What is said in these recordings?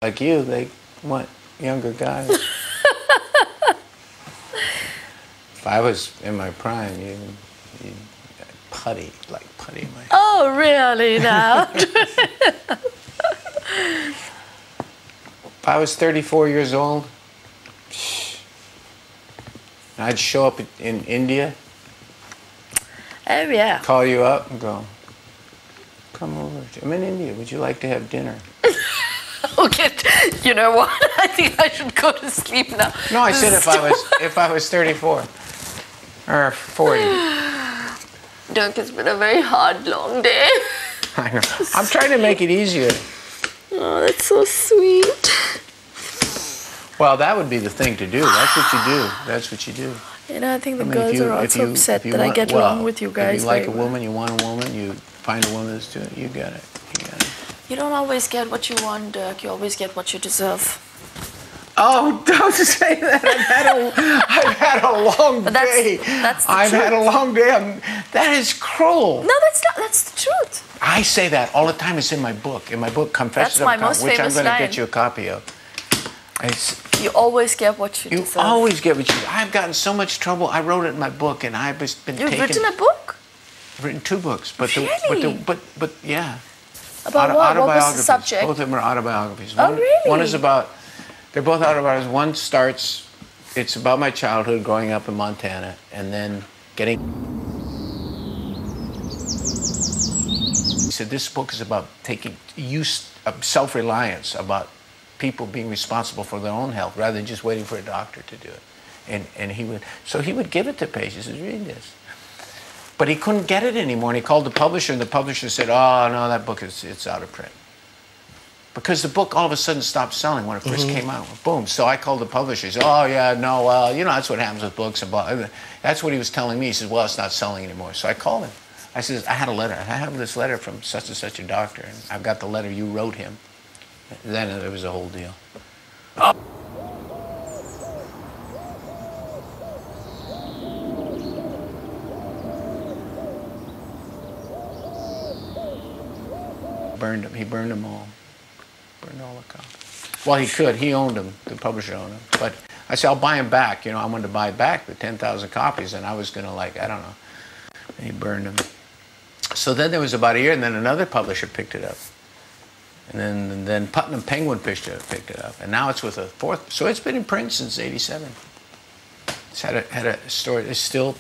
Like you, they want younger guys. If I was in my prime, you putty, like putty in my head. Oh, really now? If I was 34 years old, I'd show up in India. Oh, yeah. Call you up and go, come over. I'm in India. Would you like to have dinner? Okay, you know what? I think I should go to sleep now. No, I said if I was 34 or 40. Dirk, it's been a very hard, long day. I know. I'm trying to make it easier. Oh, that's so sweet. Well, that would be the thing to do. That's what you do. That's what you do. You know, I think the girls are also upset that I get along with you guys. If you like a woman, you want a woman, you find a woman that's doing it, you get it. You get it. You don't always get what you want, Dirk. You always get what you deserve. Oh, don't say that. I've had a long day. That's the I've truth. had a long day. That is cruel. No, that's not. That's the truth. I say that all the time. It's in my book. In my book, Confessions That's my of a Con, most which I'm famous going to line. get you a copy of. You always get what you deserve. You always get what you. I've gotten so much trouble. I wrote it in my book, and I've just been You've taken. written a book? I've written 2 books, but Really? but yeah. About what? What was the Autobiographies. subject? Both of them are autobiographies. Oh, really? One is about. They're both autobiographies. One starts. It's about my childhood, growing up in Montana, and then getting. He said this book is about taking use of self-reliance, about people being responsible for their own health rather than just waiting for a doctor to do it. And he would give it to patients. He says, read this. But he couldn't get it anymore, and he called the publisher, and the publisher said, oh, no, that book it's out of print. Because the book all of a sudden stopped selling when it first came out. Boom. So I called the publisher. He said, oh, yeah, no, well, you know, that's what happens with books. That's what he was telling me. He says, well, it's not selling anymore. So I called him. I said, I had a letter. I have this letter from such and such a doctor, and I've got the letter you wrote him. Then it was a whole deal. Oh. Burned them. He burned them all. Burned all the copies. Well, he could. He owned them. The publisher owned them. But I said, I'll buy them back. You know, I wanted to buy back the 10,000 copies, and I was going to, like, I don't know. And he burned them. So then there was about a year, and then another publisher picked it up. And then Putnam Penguin picked it up. And now it's with a 4th. So it's been in print since '87. It's had a story. It's still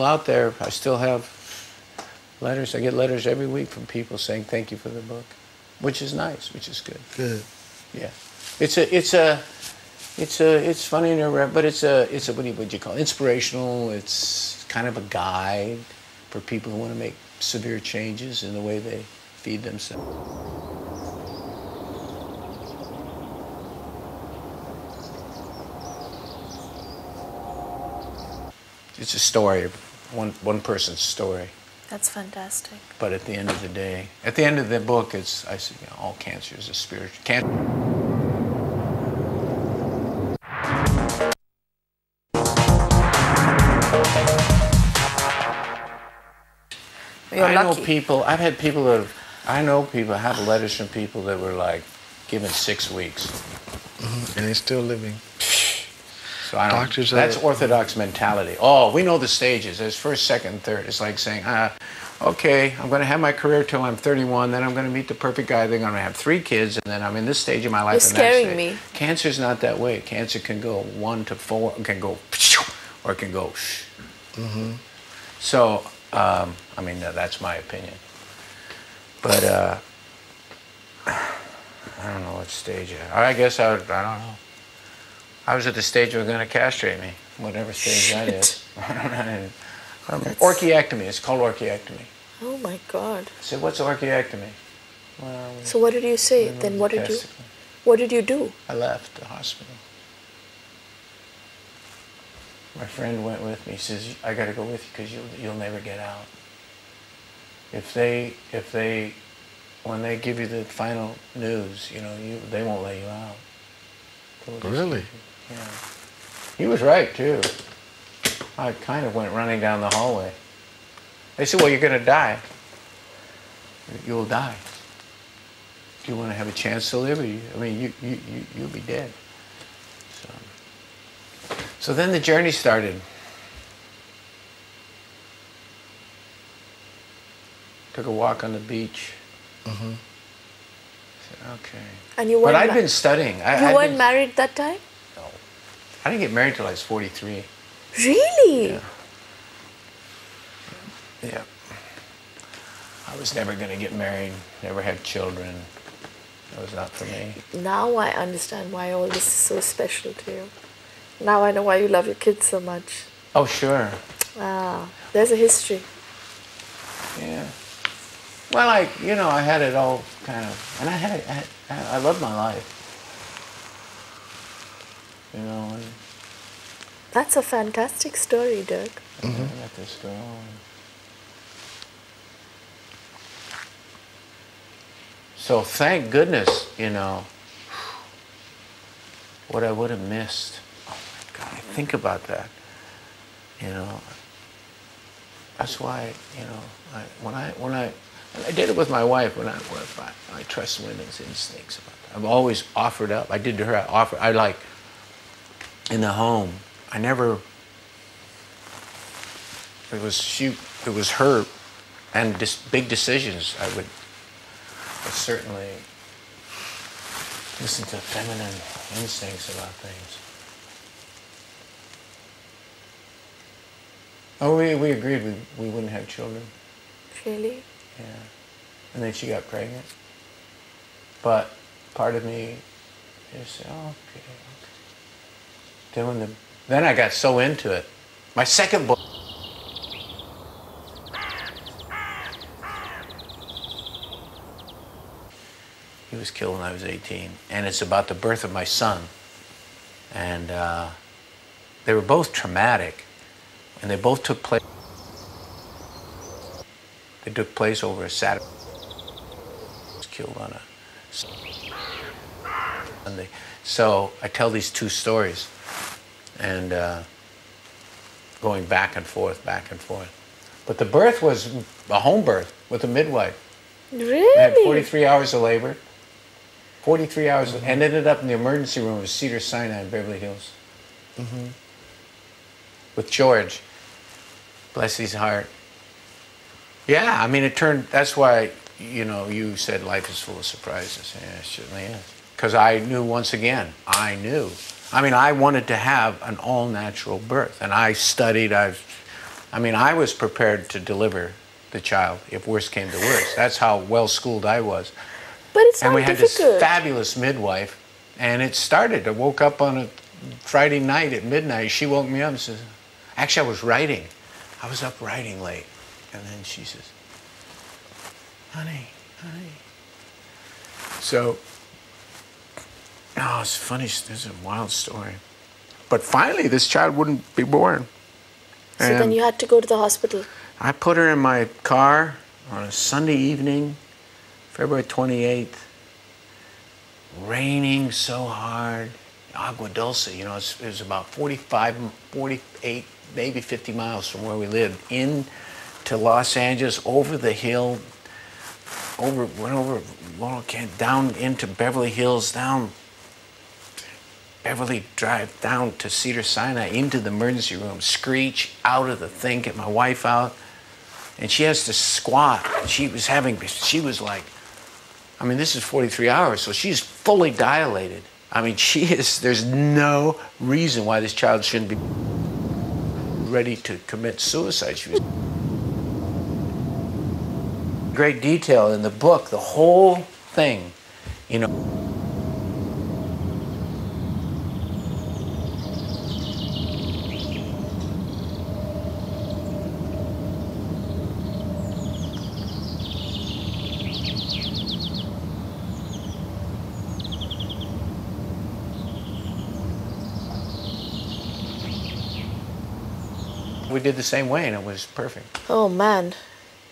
out there. I still have letters. I get letters every week from people saying thank you for the book, which is nice, which is good. Good. Yeah. It's funny and irreverent, but it's a what do you call it? Inspirational. It's kind of a guide for people who want to make severe changes in the way they feed themselves. It's a story, one person's story. That's fantastic. But at the end of the day, at the end of the book, I say, you know, all cancer is a spiritual cancer. You're lucky. Know people. I've had people that I have letters from people that were like given 6 weeks, and they're still living. So I don't. Doctors That's orthodox mentality. Oh, we know the stages. There's first, second, third. It's like saying, okay, I'm going to have my career till I'm 31. Then I'm going to meet the perfect guy. Then I'm going to have 3 kids, and then I'm in this stage of my life. You're scaring me. Cancer's not that way. Cancer can go 1 to 4, can go, or it can go. So, I mean, that's my opinion. But I don't know what stage. I guess I don't know. I was at the stage where they're going to castrate me, whatever stage that is. Orchiectomy. It's called orchiectomy. Oh my God. I said, what's orchiectomy? Well, so what did you say? Then what did you do? I left the hospital. My friend went with me. He says, I got to go with you because you'll never get out. When they give you the final news, you know, they won't let you out. Really? Yeah. He was right, too. I kind of went running down the hallway. They said, well, you're going to die. You'll die. you want to have a chance to live, or you'll be dead. So then the journey started. Took a walk on the beach. Mm-hmm. Said, okay. And you but weren't I'd been studying. You weren't married that time? No. I didn't get married till I was 43. Really? Yeah. Yeah. I was never going to get married, never have children. That was not for me. Now I understand why all this is so special to you. Now I know why you love your kids so much. Oh, sure. Ah, there's a history. Yeah. Well, I had it all kind of, and I loved my life. You know. And that's a fantastic story, Dirk. Mm-hmm. I met this girl. So thank goodness, what I would have missed. Oh my God, I think about that. That's why, when I did it with my wife, I trust women's instincts about that. I've always offered up. I did to her. In the home. I never. It was her, and big decisions. I would certainly listen to feminine instincts about things. Oh, we agreed we wouldn't have children. Really? Yeah. And then she got pregnant. But part of me just said, oh, okay. Then I got so into it. My second book. He was killed when I was 18. And it's about the birth of my son. And they were both traumatic. And they both took place. They took place over a Saturday. He was killed on a Sunday. So I tell these two stories, and going back and forth. But the birth was a home birth with a midwife. Really? I had 43 hours of labor. 43 hours, mm-hmm. And ended up in the emergency room of Cedars-Sinai in Beverly Hills. Mm-hmm. With George. Bless his heart. Yeah, that's why, you said life is full of surprises. Yeah, it certainly is. Because I knew once again, I wanted to have an all-natural birth. And I studied, I was prepared to deliver the child if worse came to worse. That's how well-schooled I was. But it's not difficult. And we had difficult. This fabulous midwife, and it started. I woke up on a Friday night at midnight. She woke me up and says, actually, I was writing. I was up writing late. And then she says, honey. So, it's funny. There's a wild story. But finally, this child wouldn't be born. So then you had to go to the hospital. I put her in my car on a Sunday evening, February 28th. Raining so hard. Agua Dulce, it was about 45, 48, maybe 50 miles from where we lived, into Los Angeles, over the hill, went over Laurel Canyon, down into Beverly Hills, down Beverly Drive, down to Cedars-Sinai, into the emergency room, screech out of the thing, get my wife out, and she has to squat. She was like, this is 43 hours, so she's fully dilated. There's no reason why this child shouldn't be ready to commit suicide. She was great detail in the book, the whole thing, We did the same way, and it was perfect. Oh, man.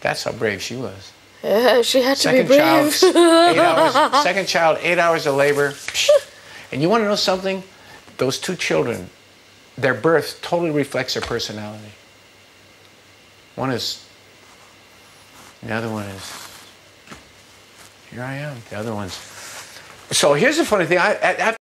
That's how brave she was. Yeah, she had to be brave. Second child, 8 hours of labor. And you want to know something? Those two children, their birth totally reflects their personality. The other one is, here I am. The other one's, So here's the funny thing. After